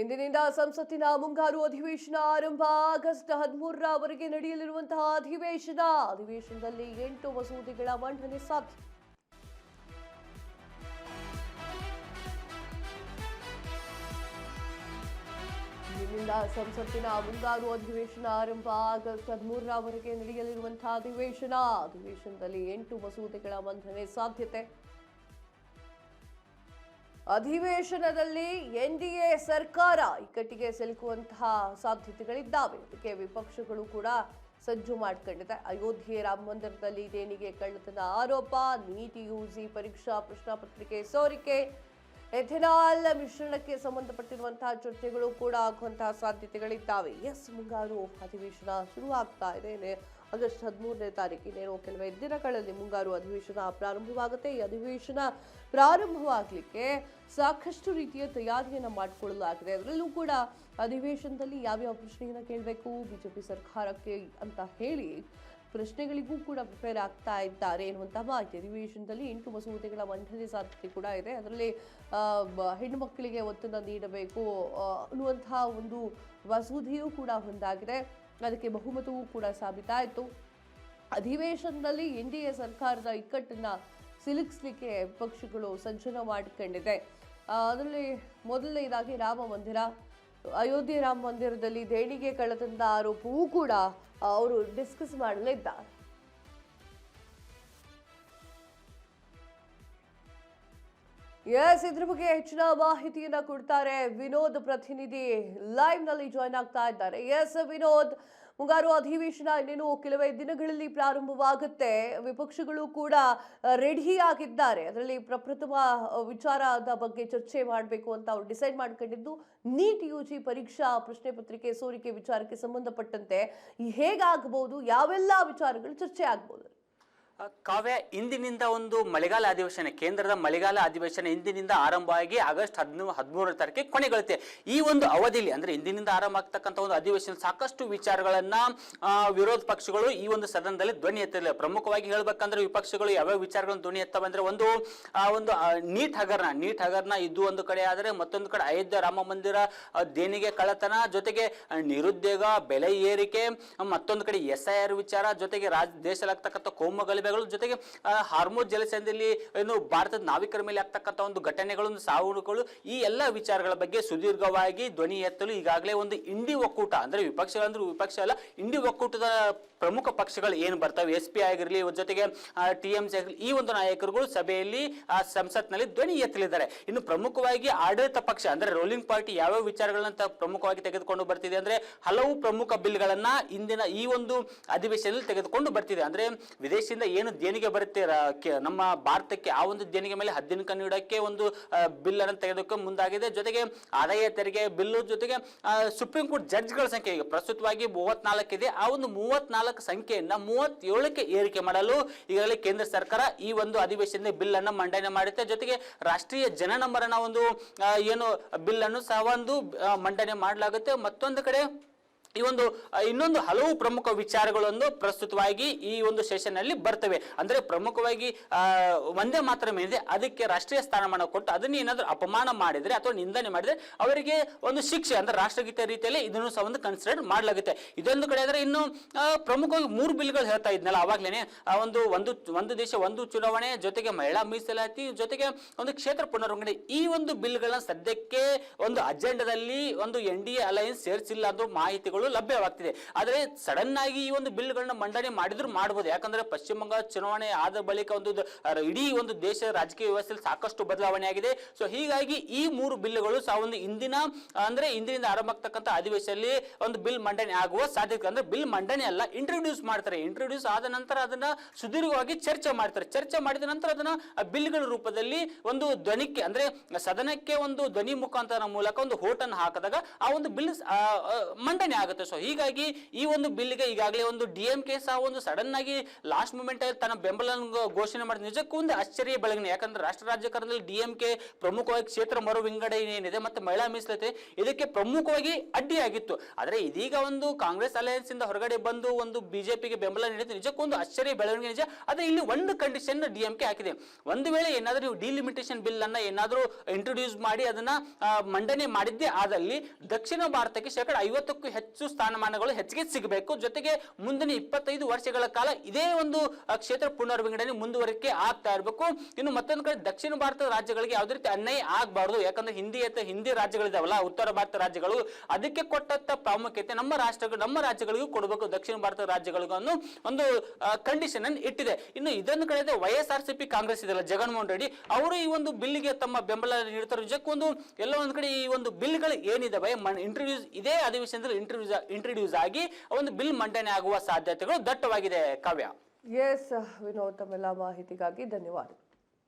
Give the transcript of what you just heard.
ಇಂದಿನಿಂದ ಸಂಸತ್ತಿನ ಮುಂಗಾರು ಅಧಿವೇಶನ ಆರಂಭ. ಆಗಸ್ಟ್ 13ರವರೆಗೆ ನಡೆಯಲಿರುವಂತಹ ಅಧಿವೇಶನದಲ್ಲಿ 8 ಮಸೂದೆಗಳ ಮಂಡನೆ ಸಾಧ್ಯ. ಇಂದಿನಿಂದ ಸಂಸತ್ತಿನ ಮುಂಗಾರು ಅಧಿವೇಶನ ಆರಂಭ. ಆಗಸ್ಟ್ 13ರವರೆಗೆ ನಡೆಯಲಿರುವಂತಹ ಅಧಿವೇಶನದಲ್ಲಿ 8 ಮಸೂದೆಗಳ ಮಂಡನೆ ಸಾಧ್ಯತೆ. ಅಧಿವೇಶನದಲ್ಲಿ ಎನ್ಡಿಎ ಸರ್ಕಾರ ಇಕ್ಕಟ್ಟಿಗೆ ಸಿಲುಕುವಂತಹ ಸಾಧ್ಯತೆಗಳಿದ್ದಾವೆ. ಅದಕ್ಕೆ ವಿಪಕ್ಷಗಳು ಕೂಡ ಸಜ್ಜು ಮಾಡಿಕೊಂಡಿದೆ. ಅಯೋಧ್ಯೆ ರಾಮ ಮಂದಿರದಲ್ಲಿ ದೇಣಿಗೆ ಕಳ್ಳತನ ಆರೋಪ, ನೀಟ್ ಯುಜಿ ಪರೀಕ್ಷಾ ಪ್ರಶ್ನಾಪತ್ರಿಕೆ ಸೋರಿಕೆ, ಎಥೆನಾಲ್ ಮಿಶ್ರಣಕ್ಕೆ ಸಂಬಂಧಪಟ್ಟಿರುವಂತಹ ಚರ್ಚೆಗಳು ಕೂಡ ಆಗುವಂತಹ ಸಾಧ್ಯತೆಗಳಿದ್ದಾವೆ. ಮುಂಗಾರು ಅಧಿವೇಶನ ಶುರುವಾಗ್ತಾ ಇದೆ. ಆಗಸ್ಟ್ 13ನೇ ತಾರೀಕಿನೇನೋ ಕೆಲವೇ ದಿನಗಳಲ್ಲಿ ಮುಂಗಾರು ಅಧಿವೇಶನ ಪ್ರಾರಂಭವಾಗುತ್ತೆ. ಈ ಅಧಿವೇಶನ ಪ್ರಾರಂಭವಾಗಲಿಕ್ಕೆ ಸಾಕಷ್ಟು ರೀತಿಯ ತಯಾರಿಯನ್ನು ಮಾಡಿಕೊಳ್ಳಲಾಗಿದೆ. ಅದರಲ್ಲೂ ಕೂಡ ಅಧಿವೇಶನದಲ್ಲಿ ಯಾವ್ಯಾವ ಪ್ರಶ್ನೆಯನ್ನು ಕೇಳಬೇಕು ಬಿಜೆಪಿ ಸರ್ಕಾರಕ್ಕೆ ಅಂತ ಹೇಳಿ ಪ್ರಶ್ನೆಗಳಿಗೂ ಕೂಡ ಪ್ರಿಪೇರ್ ಆಗ್ತಾ ಇದ್ದಾರೆ ಎನ್ನುವಂಥ ಮಾಹಿತಿ. ಅಧಿವೇಶನದಲ್ಲಿ 8 ಮಸೂದೆಗಳ ಮಂಡನೆ ಸಾಧ್ಯತೆ ಕೂಡ ಇದೆ. ಅದರಲ್ಲಿ ಹೆಣ್ಣು ಮಕ್ಕಳಿಗೆ ಒತ್ತನ್ನು ನೀಡಬೇಕು ಅನ್ನುವಂತಹ ಒಂದು ಮಸೂದೆಯೂ ಕೂಡ ಒಂದಾಗಿದೆ. ಅದಕ್ಕೆ ಬಹುಮತವೂ ಕೂಡ ಸಾಬೀತಾಯಿತು. ಅಧಿವೇಶನದಲ್ಲಿ ಎನ್ಡಿಎ ಸರ್ಕಾರದ ಇಕ್ಕಟ್ಟನ್ನು ಸಿಲುಕಿಸಲಿಕ್ಕೆ ವಿಪಕ್ಷಗಳು ಸಜ್ಜನ ಮಾಡಿಕೊಂಡಿದೆ. ಅದರಲ್ಲಿ ಮೊದಲನೇದಾಗಿ ಅಯೋಧ್ಯೆ ರಾಮ ಮಂದಿರದಲ್ಲಿ ದೇಣಿಗೆ ಕಳ್ಳತನದ ಆರೋಪವೂ ಕೂಡ ಅವರು ಡಿಸ್ಕಸ್ ಮಾಡಲಿದ್ದಾರೆ. ಇದ್ರ ಬಗ್ಗೆ ಹೆಚ್ಚಿನ ಮಾಹಿತಿಯನ್ನ ಕೊಡ್ತಾರೆ ವಿನೋದ್, ಪ್ರತಿನಿಧಿ ಲೈವ್ ನಲ್ಲಿ ಜಾಯ್ನ್ ಆಗ್ತಾ ಇದ್ದಾರೆ. ವಿನೋದ್, ಮುಂಗಾರು ಅಧಿವೇಶನ ಇನ್ನೇನು ಕೆಲವೇ ದಿನಗಳಲ್ಲಿ ಪ್ರಾರಂಭವಾಗುತ್ತೆ. ವಿಪಕ್ಷಗಳು ಕೂಡ ರೆಡಿ ಆಗಿದ್ದಾರೆ. ಅದರಲ್ಲಿ ಪ್ರಪ್ರಥಮ ವಿಚಾರದ ಬಗ್ಗೆ ಚರ್ಚೆ ಮಾಡಬೇಕು ಅಂತ ಅವ್ರು ಡಿಸೈಡ್ ಮಾಡ್ಕೊಂಡಿದ್ದು ನೀಟ್ ಯುಜಿ ಪರೀಕ್ಷಾ ಪ್ರಶ್ನೆ ಪತ್ರಿಕೆ ಸೋರಿಕೆ ವಿಚಾರಕ್ಕೆ ಸಂಬಂಧಪಟ್ಟಂತೆ ಹೇಗಾಗಬಹುದು, ಯಾವೆಲ್ಲ ವಿಚಾರಗಳು ಚರ್ಚೆ ಆಗ್ಬಹುದು? ಕಾವ್ಯ, ಇಂದಿನಿಂದ ಒಂದು ಮಳೆಗಾಲ ಅಧಿವೇಶನ, ಕೇಂದ್ರದ ಮಳೆಗಾಲ ಅಧಿವೇಶನ ಇಂದಿನಿಂದ ಆರಂಭವಾಗಿ ಆಗಸ್ಟ್ 13ರ ತಾರೀಕಿಗೆ ಕೊನೆಗೊಳ್ಳುತ್ತೆ. ಈ ಒಂದು ಅವಧಿಯಲ್ಲಿ ಅಂದ್ರೆ ಇಂದಿನಿಂದ ಆರಂಭ ಆಗ್ತಕ್ಕಂಥ ಒಂದು ಅಧಿವೇಶನ ಸಾಕಷ್ಟು ವಿಚಾರಗಳನ್ನ ವಿರೋಧ ಪಕ್ಷಗಳು ಈ ಒಂದು ಸದನದಲ್ಲಿ ಧ್ವನಿ ಎತ್ತಲಿಲ್ಲ. ಪ್ರಮುಖವಾಗಿ ಹೇಳ್ಬೇಕಂದ್ರೆ ವಿಪಕ್ಷಗಳು ಯಾವ್ಯಾವ ವಿಚಾರಗಳನ್ನು ಧ್ವನಿ ಎತ್ತವೆ ಅಂದ್ರೆ ಒಂದು ನೀಟ್ ಹಗರಣ ಇದು ಒಂದು ಕಡೆ ಆದರೆ, ಮತ್ತೊಂದು ಕಡೆ ಅಯೋಧ್ಯೆ ರಾಮ ಮಂದಿರ ದೇಣಿಗೆ ಕಳ್ಳತನ, ಜೊತೆಗೆ ನಿರುದ್ಯೋಗ, ಬೆಲೆ ಏರಿಕೆ, ಮತ್ತೊಂದು ಕಡೆ SIR ವಿಚಾರ, ಜೊತೆಗೆ ದೇಶದಲ್ಲಾಗ್ತಕ್ಕಂಥ ಕೋಮುಗಲಭೆ, ಜೊತೆಗೆ ಹಾರ್ಮೋನ್ ಜಲಸಂಧಿಯಲ್ಲಿ ಏನು ಭಾರತದ ನಾವಿಕರ ಮೇಲೆ ಆಗ್ತಕ್ಕಂಥ ಒಂದು ಘಟನೆಗಳು, ಸಾವುಗಳು, ಈ ಎಲ್ಲ ವಿಚಾರಗಳ ಬಗ್ಗೆ ಸುದೀರ್ಘವಾಗಿ ಧ್ವನಿ ಎತ್ತಲು ಈಗಾಗಲೇ ಒಂದು ಇಂಡಿ ಒಕ್ಕೂಟ, ಅಂದ್ರೆ ವಿಪಕ್ಷ ಅಲ್ಲ, ಇಂಡಿ ಒಕ್ಕೂಟದ ಪ್ರಮುಖ ಪಕ್ಷಗಳು ಏನು ಬರ್ತವೆ, SP ಆಗಿರಲಿ, ಜೊತೆಗೆ TMC ಆಗಿರಲಿ, ಈ ಒಂದು ನಾಯಕರುಗಳು ಸಭೆಯಲ್ಲಿ ಸಂಸತ್ನಲ್ಲಿ ಧ್ವನಿ ಎತ್ತಲಿದ್ದಾರೆ. ಇನ್ನು ಪ್ರಮುಖವಾಗಿ ಆಡಳಿತ ಪಕ್ಷ ಅಂದ್ರೆ ರೂಲಿಂಗ್ ಪಾರ್ಟಿ ಯಾವ್ಯಾವ ವಿಚಾರಗಳನ್ನ ಪ್ರಮುಖವಾಗಿ ತೆಗೆದುಕೊಂಡು ಬರ್ತಿದೆ ಅಂದ್ರೆ ಹಲವು ಪ್ರಮುಖ ಬಿಲ್ಗಳನ್ನ ಇಂದಿನ ಈ ಒಂದು ಅಧಿವೇಶನದಲ್ಲಿ ತೆಗೆದುಕೊಂಡು ಬರ್ತಿದೆ. ಅಂದ್ರೆ ವಿದೇಶದಿಂದ ಏನು ದೇಣಿಗೆ ಬರುತ್ತೆ ನಮ್ಮ ಭಾರತಕ್ಕೆ, ಆ ಒಂದು ದೇಣಿಗೆ ಮೇಲೆ 10 ದಿನ ನೀಡೋಕ್ಕೆ ಒಂದು ಬಿಲ್ ಅನ್ನು ತೆಗೆದುಕೊಂಡು ಮುಂದಾಗಿದೆ. ಜೊತೆಗೆ ಆದಾಯ ತೆರಿಗೆ ಬಿಲ್ಲು, ಜೊತೆಗೆ ಸುಪ್ರೀಂ ಕೋರ್ಟ್ ಜಡ್ಜ್ಗಳ ಸಂಖ್ಯೆ ಈಗ ಪ್ರಸ್ತುತವಾಗಿ 34 ಇದೆ. ಆ ಒಂದು 34 ಸಂಖ್ಯೆಯನ್ನ 37ಕ್ಕೆ ಏರಿಕೆ ಮಾಡಲು ಈಗಾಗಲೇ ಕೇಂದ್ರ ಸರ್ಕಾರ ಈ ಒಂದು ಅಧಿವೇಶನದ ಬಿಲ್ ಅನ್ನು ಮಂಡನೆ ಮಾಡುತ್ತೆ. ಜೊತೆಗೆ ರಾಷ್ಟ್ರೀಯ ಜನನಂಬರನ ಒಂದು ಏನು ಬಿಲ್ ಅನ್ನು ಸಹ ಒಂದು ಮಂಡನೆ ಮಾಡಲಾಗುತ್ತೆ. ಮತ್ತೊಂದು ಕಡೆ ಇನ್ನೊಂದು ಹಲವು ಪ್ರಮುಖ ವಿಚಾರಗಳನ್ನು ಪ್ರಸ್ತುತವಾಗಿ ಈ ಒಂದು ಸೆಷನ್ ಅಲ್ಲಿ ಬರ್ತವೆ. ಅಂದ್ರೆ ಪ್ರಮುಖವಾಗಿ ಒಂದೇ ಮಾತ್ರ ಏನಿದೆ ಅದಕ್ಕೆ ರಾಷ್ಟ್ರೀಯ ಸ್ಥಾನಮಾನ ಕೊಟ್ಟು ಅದನ್ನ ಏನಾದ್ರೂ ಅಪಮಾನ ಮಾಡಿದ್ರೆ ಅಥವಾ ನಿಂದನೆ ಮಾಡಿದ್ರೆ ಅವರಿಗೆ ಒಂದು ಶಿಕ್ಷೆ ಅಂದ್ರೆ ರಾಷ್ಟ್ರಗೀತೆ ರೀತಿಯಲ್ಲಿ ಇದನ್ನು ಸಹ ಒಂದು ಕನ್ಸಿಡರ್ ಮಾಡಲಾಗುತ್ತೆ. ಇದೊಂದು ಕಡೆ ಆದ್ರೆ ಇನ್ನು ಪ್ರಮುಖವಾಗಿ 3 ಬಿಲ್ಗಳು ಹೇಳ್ತಾ ಇದ್ನಲ್ಲ ಅವಾಗ್ಲೇನೆ, ಒಂದು ದೇಶ ಒಂದು ಚುನಾವಣೆ, ಜೊತೆಗೆ ಮಹಿಳಾ ಮೀಸಲಾತಿ, ಜೊತೆಗೆ ಒಂದು ಕ್ಷೇತ್ರ ಪುನರ್ವಿಂಗಡಣೆ, ಈ ಒಂದು ಬಿಲ್ಗಳನ್ನ ಸದ್ಯಕ್ಕೆ ಒಂದು ಅಜೆಂಡಾದಲ್ಲಿ ಒಂದು NDA ಅಲಯನ್ಸ್ ಸೇರಿಸಿಲ್ಲ ಅನ್ನೋ ಮಾಹಿತಿಗಳು ಲಭ್ಯವಾಗ್ತಿದೆ. ಆದರೆ ಸಡನ್ ಆಗಿ ಈ ಒಂದು ಬಿಲ್ಗಳನ್ನ ಮಂಡನೆ ಮಾಡಿದ್ರು ಮಾಡಬಹುದು. ಯಾಕಂದ್ರೆ ಪಶ್ಚಿಮ ಬಂಗಾಳ ಚುನಾವಣೆ ಆದ ಬಳಿಕ ಇಡೀ ಒಂದು ದೇಶ ರಾಜಕೀಯ ವ್ಯವಸ್ಥೆಯಲ್ಲಿ ಸಾಕಷ್ಟು ಬದಲಾವಣೆ ಆಗಿದೆ. ಸೊ ಹೀಗಾಗಿ ಈ 3 ಬಿಲ್ಗಳು ಸಹ ಒಂದು ಇಂದಿನಿಂದ ಆರಂಭ ಆಗ್ತಕ್ಕಂಥ ಅಧಿವೇಶನದಲ್ಲಿ ಒಂದು ಬಿಲ್ ಮಂಡನೆ ಆಗುವ ಸಾಧ್ಯತೆ. ಅಂದ್ರೆ ಬಿಲ್ ಮಂಡನೆ ಅಲ್ಲ, ಇಂಟ್ರೊಡ್ಯೂಸ್ ಮಾಡ್ತಾರೆ. ಇಂಟ್ರೊಡ್ಯೂಸ್ ಆದ ನಂತರ ಅದನ್ನ ಸುದೀರ್ಘವಾಗಿ ಚರ್ಚೆ ಮಾಡ್ತಾರೆ. ಚರ್ಚೆ ಮಾಡಿದ ನಂತರ ಅದನ್ನ ಬಿಲ್ಗಳ ರೂಪದಲ್ಲಿ ಒಂದು ಧ್ವನಿಗೆ ಅಂದ್ರೆ ಸದನಕ್ಕೆ ಒಂದು ಧ್ವನಿ ಮುಖಾಂತರ ಮೂಲಕ ಒಂದು ಹೋಟನ್ನು ಹಾಕಿದಾಗ ಆ ಒಂದು ಬಿಲ್ ಮಂಡನೆ ಆಗುತ್ತೆ. ಆಗುತ್ತೆ. ಸೊ ಹೀಗಾಗಿ ಈ ಒಂದು ಬಿಲ್ಗೆ ಈಗಾಗಲೇ ಒಂದು DMK ಸಹ ಒಂದು ಸಡನ್ ಆಗಿ ಲಾಸ್ಟ್ ಮೂಮೆಂಟ್ ಅಲ್ಲಿ ತನ್ನ ಬೆಂಬಲ ಘೋಷಣೆ ಮಾಡಿದ ನಿಜಕ್ಕೂ ಒಂದು ಆಶ್ಚರ್ಯ ಬೆಳಗಣೆ. ಯಾಕಂದ್ರೆ ರಾಷ್ಟ್ರ ರಾಜಕಾರಣದಲ್ಲಿ DMK ಪ್ರಮುಖವಾಗಿ ಕ್ಷೇತ್ರ ಮರು ವಿಂಗಡಣೆ ಏನಿದೆ ಮತ್ತೆ ಮಹಿಳಾ ಮೀಸಲಾತಿ ಇದಕ್ಕೆ ಪ್ರಮುಖವಾಗಿ ಅಡ್ಡಿಯಾಗಿತ್ತು. ಆದ್ರೆ ಇದೀಗ ಒಂದು ಕಾಂಗ್ರೆಸ್ ಅಲಯನ್ಸ್ ಇಂದ ಹೊರಗಡೆ ಬಂದು ಒಂದು ಬಿಜೆಪಿಗೆ ಬೆಂಬಲ ನೀಡಿದ್ದು ನಿಜಕ್ಕೂ ಒಂದು ಆಶ್ಚರ್ಯ ಬೆಳವಣಿಗೆ ನಿಜ. ಆದ್ರೆ ಇಲ್ಲಿ ಒಂದು ಕಂಡೀಷನ್ DMK ಹಾಕಿದೆ. ಒಂದು ವೇಳೆ ಏನಾದ್ರೂ ನೀವು ಡಿಲಿಮಿಟೇಷನ್ ಬಿಲ್ ಅನ್ನ ಏನಾದ್ರೂ ಇಂಟ್ರೊಡ್ಯೂಸ್ ಮಾಡಿ ಅದನ್ನ ಮಂಡನೆ ಮಾಡಿದ್ದೇ ಆದಲ್ಲಿ ದಕ್ಷಿಣ ಭಾರತಕ್ಕೆ 50%ಕ್ಕೂ ಹೆಚ್ಚು ಸ್ಥಾನಮಾನಗಳು ಹೆಚ್ಚಿಗೆ ಸಿಗಬೇಕು. ಜೊತೆಗೆ ಮುಂದಿನ 25 ವರ್ಷಗಳ ಕಾಲ ಇದೇ ಒಂದು ಕ್ಷೇತ್ರ ಪುನರ್ ವಿಂಗಡಣೆ ಮುಂದುವರಿಕೆ ಆಗ್ತಾ ಇರಬೇಕು. ಇನ್ನು ಮತ್ತೊಂದು ಕಡೆ ದಕ್ಷಿಣ ಭಾರತದ ರಾಜ್ಯಗಳಿಗೆ ಯಾವುದೇ ರೀತಿ ಅನ್ಯಾಯ ಆಗಬಾರದು. ಯಾಕಂದ್ರೆ ಹಿಂದಿ ರಾಜ್ಯಗಳಿದಾವಲ್ಲ, ಉತ್ತರ ಭಾರತ ರಾಜ್ಯಗಳು, ಅದಕ್ಕೆ ಕೊಟ್ಟಂತ ಪ್ರಾಮುಖ್ಯತೆ ನಮ್ಮ ರಾಜ್ಯಗಳಿಗೂ ಕೊಡಬೇಕು, ದಕ್ಷಿಣ ಭಾರತದ ರಾಜ್ಯಗಳಿಗೂ ಅನ್ನೋ ಒಂದು ಕಂಡೀಷನ್ ಅನ್ನು ಇಟ್ಟಿದೆ. ಇನ್ನು ಇದನ್ನು ಕಳೆದ YSRCP ಕಾಂಗ್ರೆಸ್ ಇದೆಲ್ಲ, ಜಗನ್ಮೋಹನ್ ರೆಡ್ಡಿ ಅವರು ಈ ಒಂದು ಬಿಲ್ಗೆ ತಮ್ಮ ಬೆಂಬಲ ನೀಡ್ತಾರೆ. ನಿಜಕ್ಕೊಂದು ಎಲ್ಲ ಒಂದ್ ಕಡೆ ಈ ಒಂದು ಬಿಲ್ಗಳು ಏನಿದಾವೆ ಇಂಟ್ರೊಡ್ಯೂಸ್ ಇದೇ ಅಧಿವೇಶನದಲ್ಲಿ ಇಂಟ್ರೊಡ್ಯೂಸ್ ಆಗಿ ಒಂದು ಬಿಲ್ ಮಂಡನೆ ಆಗುವ ಸಾಧ್ಯತೆಗಳು ದಟ್ಟವಾಗಿದೆ. ಕಾವ್ಯ. ಎಸ್ ವಿನೋದ್, ತಮ್ಮೆಲ್ಲ ಮಾಹಿತಿಗಾಗಿ ಧನ್ಯವಾದ.